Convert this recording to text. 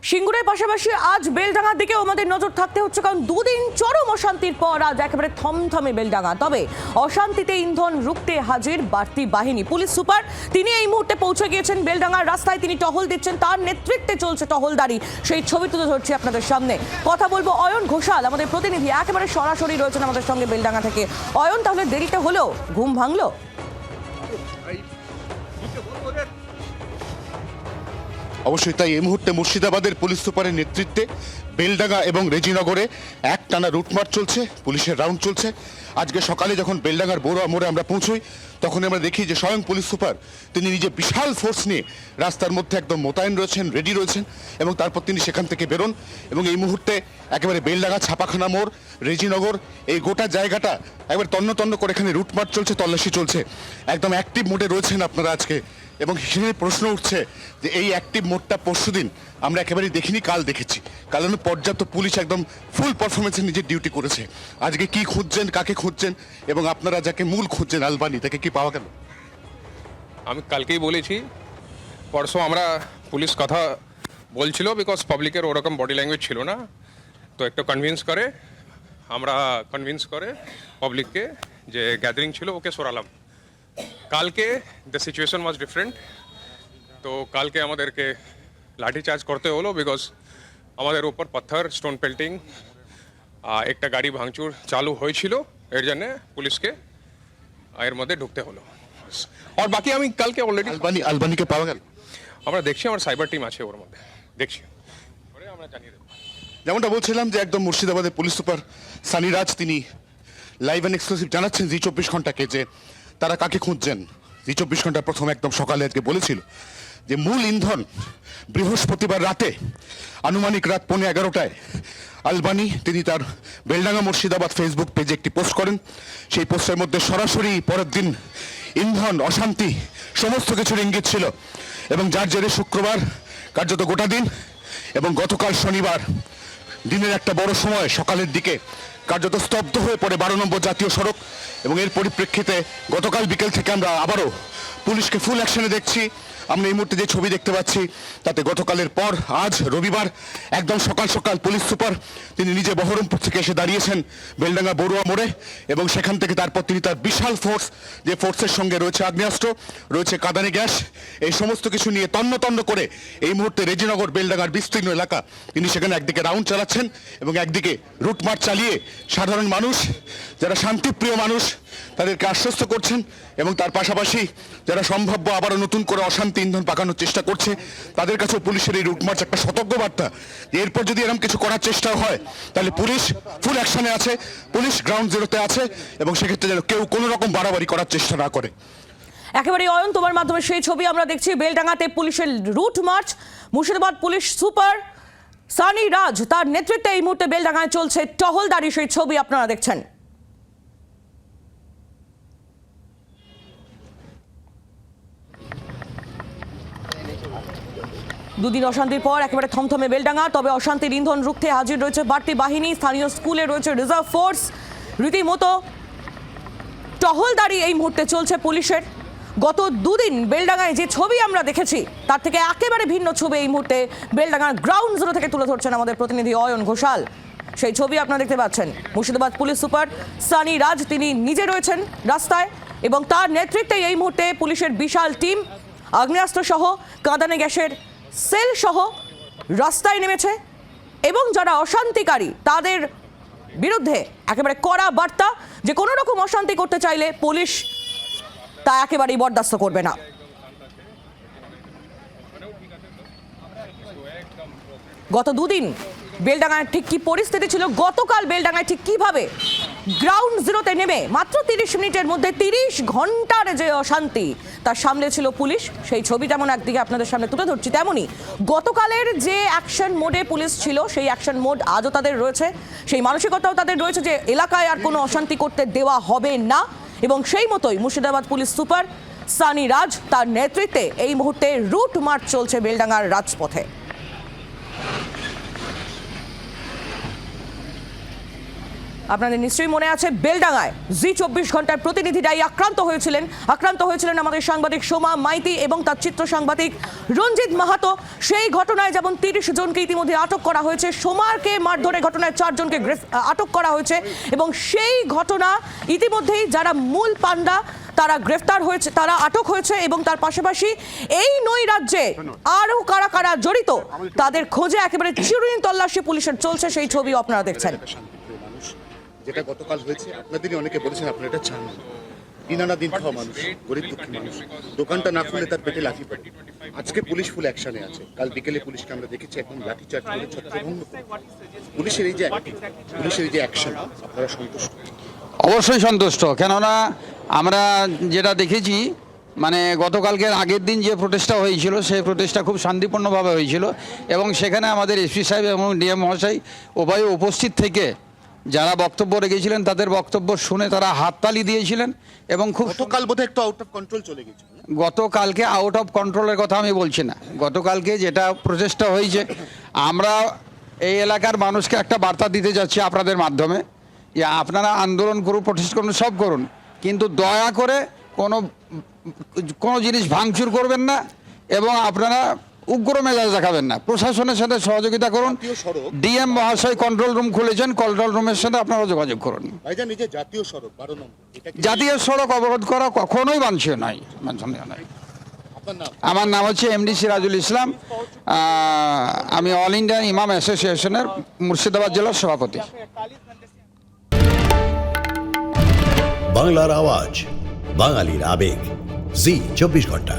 সিঙ্গুরের পাশাপাশি আজ বেলডাঙ্গার দিকেও আমাদের নজর থাকতে হচ্ছে, কারণ দুদিন চরম অশান্তির পর আজ একেবারে থমথমে বেলডাঙ্গা। তবে অশান্তিতে ইন্ধন রুখতে হাজির বাড়তি বাহিনী। পুলিশ সুপার তিনি এই মুহূর্তে পৌঁছে গিয়েছেন বেলডাঙ্গার রাস্তায়, তিনি টহল দিচ্ছেন, তার নেতৃত্বে চলছে টহলদারি। সেই ছবি তুলে ধরছি আপনাদের সামনে। কথা বলবো অয়ন ঘোষাল, আমাদের প্রতিনিধি, একেবারে সরাসরি রয়েছেন আমাদের সঙ্গে বেলডাঙ্গা থেকে। অয়ন, তাহলে দেরিতে হলেও ঘুম ভাঙলো? অবশ্যই তাই। এই মুহূর্তে মুর্শিদাবাদের পুলিশ সুপারের নেতৃত্বে বেলডাঙ্গা এবং রেজিনগরে একটানা রুটমার্চ চলছে, পুলিশের রাউন্ড চলছে। আজকে সকালে যখন বেলডাঙ্গার বড়ুয়া মোড়ে আমরা পৌঁছই, তখন আমরা দেখি যে স্বয়ং পুলিশ সুপার তিনি নিজে বিশাল ফোর্স নিয়ে রাস্তার মধ্যে একদম মোতায়েন রয়েছেন, রেডি রয়েছেন, এবং তারপর তিনি সেখান থেকে বেরোন। এবং এই মুহূর্তে একেবারে বেলডাঙ্গা, ছাপাখানা মোড়, রেজিনগর, এই গোটা জায়গাটা একবার তন্ন তন্ন করে এখানে রুটমার্চ চলছে, তল্লাশি চলছে। একদম অ্যাক্টিভ মোডে রয়েছেন আপনারা আজকে। এবং সেখানে প্রশ্ন উঠছে যে এই অ্যাক্টিভ মোডটা পরশুদিন আমরা একেবারেই দেখিনি, কাল দেখেছি। কারণ পর্যাপ্ত পুলিশ একদম ফুল পারফরমেন্সে নিজের ডিউটি করেছে। আজকে কি খুঁজছেন, কাকে খুঁজছেন, এবং আপনারা যাকে মূল খুঁজছেন আলবানি, তাকে কি পাওয়া গেল? আমি কালকেই বলেছি, পরশু আমরা পুলিশ কথা বলছিল, বিকজ পাবলিকের ওরকম বডি ল্যাঙ্গুয়েজ ছিল না, তো একটু কনভিন্স করে পাবলিককে যে গ্যাদারিং ছিল ওকে সরালাম। কালকে দ্য সিচুয়েশন ওয়াজ ডিফারেন্ট। তো কালকে আমাদেরকে লাঠিচার্জ করতে হলো, বিকজ আমাদের উপর পাথর, স্টোন পেল্টিং, একটা গাড়ি ভাঙচুর চালু হয়েছিল, এর জন্যে পুলিশকে এর মধ্যে ঢুকতে হলো। আর বাকি আমি কালকে অলরেডি আলবানিকে পাওয়া গেল? আমরা দেখছি, আমার সাইবার টিম আছে ওর মধ্যে, দেখছি, আমরা জানিয়ে দেবো। যেমনটা বলছিলাম যে একদম মুর্শিদাবাদের পুলিশ সুপার সানি রাজ তিনি লাইভ অ্যান্ড এক্সক্লুসিভ জানাচ্ছেন জি 24 ঘন্টাকে যে তারা কাকে খুঁজছেন। জি 24 ঘন্টা প্রথম একদম সকালে আজকে বলেছিল যে মূল ইন্ধন বৃহস্পতিবার রাতে আনুমানিক রাত 11:15টায় আলবানি তিনি তার বেলডাঙ্গা মুর্শিদাবাদ ফেসবুক পেজে একটি পোস্ট করেন। সেই পোস্টের মধ্যে সরাসরি পরের দিন ইন্ধন, অশান্তি, সমস্ত কিছুর ইঙ্গিত ছিল, এবং যার জেরে শুক্রবার কার্যত গোটা দিন এবং গতকাল শনিবার দিনের একটা বড় সময় সকালের দিকে কার্যত স্তব্ধ হয়ে পড়ে 12 নম্বর জাতীয় সড়ক। এবং এর পরিপ্রেক্ষিতে গতকাল বিকেল থেকে আমরা আবারও পুলিশকে ফুল অ্যাকশনে দেখছি। আমরা এই মুহূর্তে যে ছবি দেখতে পাচ্ছি তাতে গতকালের পর আজ রবিবার একদম সকাল সকাল পুলিশ সুপার তিনি নিজে বহরমপুর থেকে এসে দাঁড়িয়েছেন বেলডাঙ্গা বড়ুয়া মোড়ে, এবং সেখান থেকে তারপর তিনি তার বিশাল ফোর্স, যে ফোর্সের সঙ্গে রয়েছে আগ্নেয়াস্ত্র, রয়েছে কাঁদানে গ্যাস, এই সমস্ত কিছু নিয়ে তন্ন তন্ন করে এই মুহূর্তে রেজিনগর বেলডাঙ্গার বিস্তীর্ণ এলাকা তিনি সেখানে একদিকে রাউন্ড চালাচ্ছেন এবং একদিকে রুটমার্চ চালিয়ে সাধারণ মানুষ, যারা শান্তিপ্রিয় মানুষ, তাদেরকে আশ্বস্ত করছেন। এবং তার পাশাপাশি যারা সম্ভাব্য আবারও নতুন করে অশান্তি ইন্ধন পাকানোর চেষ্টা করছে, তাদের কাছে পুলিশের এই রুটমার্চ একটা সতর্ক বার্তা যে এরপর যদি এরকম কিছু করার চেষ্টা হয় তাহলে পুলিশ ফুল অ্যাকশনে আছে, পুলিশ গ্রাউন্ড জিরোতে আছে, এবং সেক্ষেত্রে যেন কেউ কোনো রকম বাড়াবাড়ি করার চেষ্টা না করে। একেবারে অয়ন, তোমার মাধ্যমে সেই ছবি আমরা দেখছি। বেলডাঙ্গাতে পুলিশের route march, Murshidabad police super Sunny Raj তার নেতৃত্বে এই মুহূর্তে বেলডাঙ্গায় চলছে টহলদারি, সেই ছবি আপনারা দেখছেন। দুদিন অশান্তির পর একেবারে থমথমে বেলডাঙ্গা। তবে অশান্তির ইন্ধন রুখতে হাজির রয়েছে বাড়তি বাহিনী, স্থানীয় স্কুলে রয়েছে রিজার্ভ ফোর্স। রীতিমতো টহলদারি এই মুহূর্তে চলছে পুলিশের। গত দুদিন বেলডাঙ্গায় যে ছবি আমরা দেখেছি তার থেকে একেবারে ভিন্ন ছবি এই মুহূর্তে বেলডাঙ্গার গ্রাউন্ড জিরো থেকে তুলে ধরছেন আমাদের প্রতিনিধি অয়ন ঘোষাল। সেই ছবি আপনারা দেখতে পাচ্ছেন। মুর্শিদাবাদ পুলিশ সুপার সানি রাজ তিনি নিজে রয়েছেন রাস্তায়, এবং তার নেতৃত্বে এই মুহূর্তে পুলিশের বিশাল টিম আগ্নেয়াস্ত্র সহ, কাঁদানে গ্যাসের সেল সহ রাস্তায় নেমেছে, এবং যারা অশান্তিকারী তাদের বিরুদ্ধে একেবারে কড়া বার্তা যে কোনো রকম অশান্তি করতে চাইলে পুলিশ তা একেবারেই বরদাস্ত করবে না। গত দুদিন বেলডাঙ্গায় ঠিক কি পরিস্থিতি ছিল, গতকাল বেলডাঙ্গায় ঠিক কিভাবে গ্রাউন্ড জিরোতে নেমে মাত্র 30 মিনিটের মধ্যে 30 ঘন্টার যে অশান্তি তার সামনে ছিল পুলিশ, সেই ছবি যেমন একদিকে আপনাদের সামনে তুলে ধরছি, তেমনই গতকালের যে অ্যাকশন মোডে পুলিশ ছিল সেই অ্যাকশন মোড আজও তাদের রয়েছে, সেই মানসিকতাও তাদের রয়েছে যে এলাকায় আর কোনো অশান্তি করতে দেওয়া হবে না। এবং সেই মতোই মুর্শিদাবাদ পুলিশ সুপার সানি রাজ তার নেতৃত্বে এই মুহূর্তে রুট মার্চ চলছে বেলডাঙ্গার রাজপথে। আপনাদের নিশ্চয়ই মনে আছে বেলডাঙায় জি24 ঘন্টার প্রতিনিধিরাই আক্রান্ত হয়েছিলেন আমাদের সাংবাদিক সোমা মাইতি এবং তার চিত্র সাংবাদিক রঞ্জিত মাহাতো। সেই ঘটনায় যেমন 30 জনকে ইতিমধ্যে আটক করা হয়েছে, সোমারকে মারধরের ঘটনায় 4 জনকে আটক করা হয়েছে এবং সেই ঘটনা ইতিমধ্যেই যারা মূল পান্ডা তারা গ্রেফতার হয়েছে, তারা আটক হয়েছে এবং তার পাশাপাশি এই নৈরাজ্যে আরও কারা কারা জড়িত তাদের খোঁজে একেবারে চিরুনি তল্লাশি পুলিশের চলছে। সেই ছবিও আপনারা দেখছেন। মানুষ যেটা গতকাল হয়েছে, আপনাদেরই অনেকে বলেছেন আপনারা এটা চান না। দিন আনা দিন খাওয়া মানুষ, গরিব দুঃখী মানুষ, দোকানটা না খুলে তার পেটে লাঠি পড়ে। আজকে পুলিশ ফুল অ্যাকশনে আছে। কাল বিকেলে পুলিশকে আমরা দেখেছি একদম লাঠি চার্জ করে ছত্রভঙ্গ। পুলিশের এই যে অ্যাকশন, আপনারা সন্তুষ্ট? অবশ্যই সন্তুষ্ট, কেননা আমরা যেটা দেখেছি মানে গতকালকের আগের দিন যে প্রোটেস্টটা হয়েছিল সেই প্রোটেস্টটা খুব শান্তিপূর্ণভাবে হয়েছিল এবং সেখানে আমাদের এসপি সাহেব এবং ডিএম মহাশয় উভয়ে উপস্থিত থেকে যারা বক্তব্য রেখেছিলেন তাদের বক্তব্য শুনে তারা হাততালি দিয়েছিলেন এবং খুব গতকাল বোধহয় একটু আউট অফ কন্ট্রোল চলে গেছিল। গতকালকে আউট অফ কন্ট্রোলের কথা আমি বলছি না, গতকালকে যেটা প্রচেষ্টা হয়েছে আমরা এই এলাকার মানুষকে একটা বার্তা দিতে যাচ্ছি আপনাদের মাধ্যমে যে আপনারা আন্দোলন করুন, প্রোটেস্ট করুন, সব করুন, কিন্তু দয়া করে কোনো জিনিস ভাঙচুর করবেন না এবং আপনারা উগ্র মেজাজ দেখাবেন না। প্রশাসনের সাথে সহযোগিতা করুন। ডিএম মহাশয় কন্ট্রোল রুম খুলেছেন, কন্ট্রোল রুমের সাথে আপনারা যোগাযোগ করুন। ভাইজান, এই যে জাতীয় সড়ক 12 নম্বর, এটা কি জাতীয় সড়ক অবরোধ করা কখনোই বাঞ্ছনীয় নয়। আপনার নাম? আমার নাম হচ্ছে এমডি সিরাজুল ইসলাম, আমি অল ইন্ডিয়া ইমাম অ্যাসোসিয়েশনের মুর্শিদাবাদ জেলার সভাপতি। বাংলার আওয়াজ, বাঙালির আবেগ, জি 24 ঘন্টা।